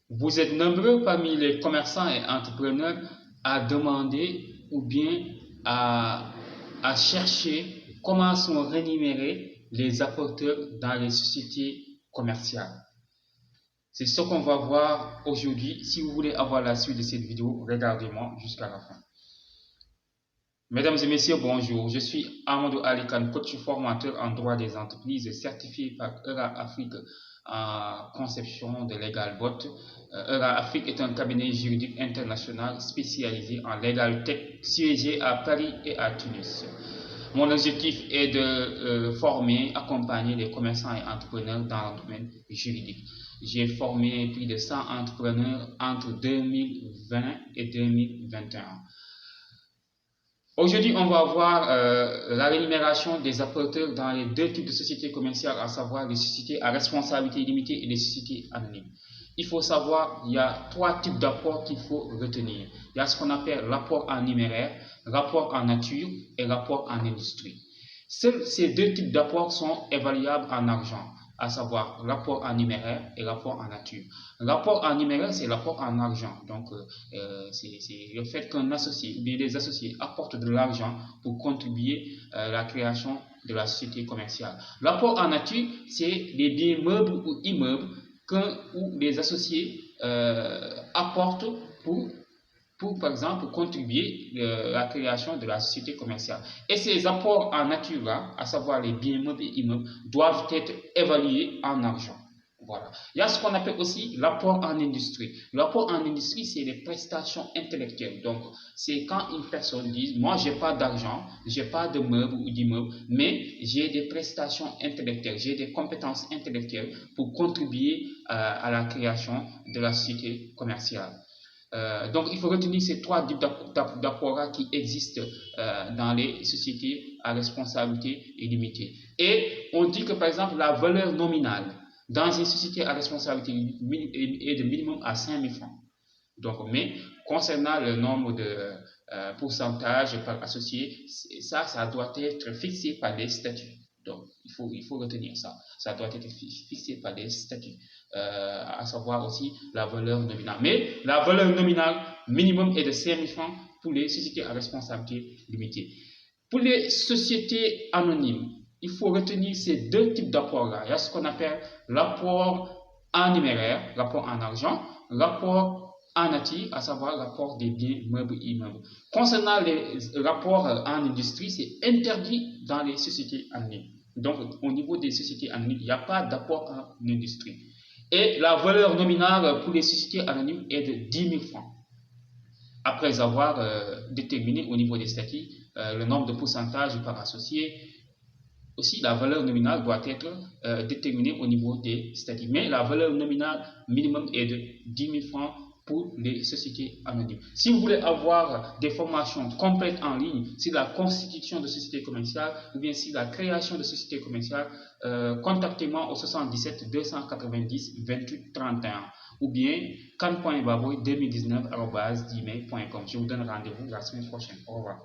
Vous êtes nombreux parmi les commerçants et entrepreneurs à demander ou bien à, à chercher comment sont rémunérés les apporteurs dans les sociétés commerciales. C'est ce qu'on va voir aujourd'hui. Si vous voulez avoir la suite de cette vidéo, regardez-moi jusqu'à la fin. Mesdames et messieurs, bonjour. Je suis Amadou Ali Khan, coach formateur en droit des entreprises certifié par ERA Afrique en conception de Legal Bot. ERA Afrique est un cabinet juridique international spécialisé en Legal Tech, siégé à Paris et à Tunis. Mon objectif est de former, accompagner les commerçants et entrepreneurs dans le domaine juridique. J'ai formé plus de 100 entrepreneurs entre 2020 et 2021. Aujourd'hui, on va voir la rémunération des apporteurs dans les deux types de sociétés commerciales, à savoir les sociétés à responsabilité limitée et les sociétés anonymes. Il faut savoir, il y a trois types d'apports qu'il faut retenir. Il y a ce qu'on appelle l'apport en numéraire, l'apport en nature et l'apport en industrie. Seuls ces deux types d'apports sont évaluables en argent, à savoir l'apport en numéraire et l'apport en nature. L'apport en numéraire, c'est l'apport en argent. Donc, c'est le fait qu'un associé ou bien des associés apportent de l'argent pour contribuer à la création de la société commerciale. L'apport en nature, c'est les biens meubles ou immeubles qu'un ou les associés apportent pour, par exemple, contribuer à la création de la société commerciale. Et ces apports en nature-là, à savoir les biens meubles et immeubles, doivent être évalués en argent. Voilà. Il y a ce qu'on appelle aussi l'apport en industrie. L'apport en industrie, c'est les prestations intellectuelles. Donc, c'est quand une personne dit, moi, j'ai pas d'argent, j'ai pas de meubles ou d'immeubles, mais j'ai des prestations intellectuelles, j'ai des compétences intellectuelles pour contribuer à la création de la société commerciale. Donc, il faut retenir ces trois types d'apports qui existent dans les sociétés à responsabilité limitée. Et on dit que, par exemple, la valeur nominale dans une société à responsabilité est de minimum à 5 000 francs. Donc, mais concernant le nombre de pourcentage par associé, ça doit être fixé par les statuts. Donc, il faut retenir ça. Ça doit être fixé par les statuts. À savoir aussi la valeur nominale. Mais la valeur nominale minimum est de 5 000 francs pour les sociétés à responsabilité limitée. Pour les sociétés anonymes, il faut retenir ces deux types d'apports-là. Il y a ce qu'on appelle l'apport en numéraire, l'apport en argent, l'apport en nature, à savoir l'apport des biens meubles et immeubles. Concernant les rapports en industrie, c'est interdit dans les sociétés anonymes. Donc, au niveau des sociétés anonymes, il n'y a pas d'apport en industrie. Et la valeur nominale pour les sociétés anonymes est de 10 000 francs. Après avoir déterminé au niveau des statuts le nombre de pourcentages par associé, aussi la valeur nominale doit être déterminée au niveau des statuts. Mais la valeur nominale minimum est de 10 000 francs pour les sociétés anonymes. Si vous voulez avoir des formations complètes en ligne sur la constitution de sociétés commerciales ou bien sur la création de sociétés commerciales, contactez-moi au 77 290 28 31 ou bien can.baboy2019@gmail.com. Je vous donne rendez-vous la semaine prochaine. Au revoir.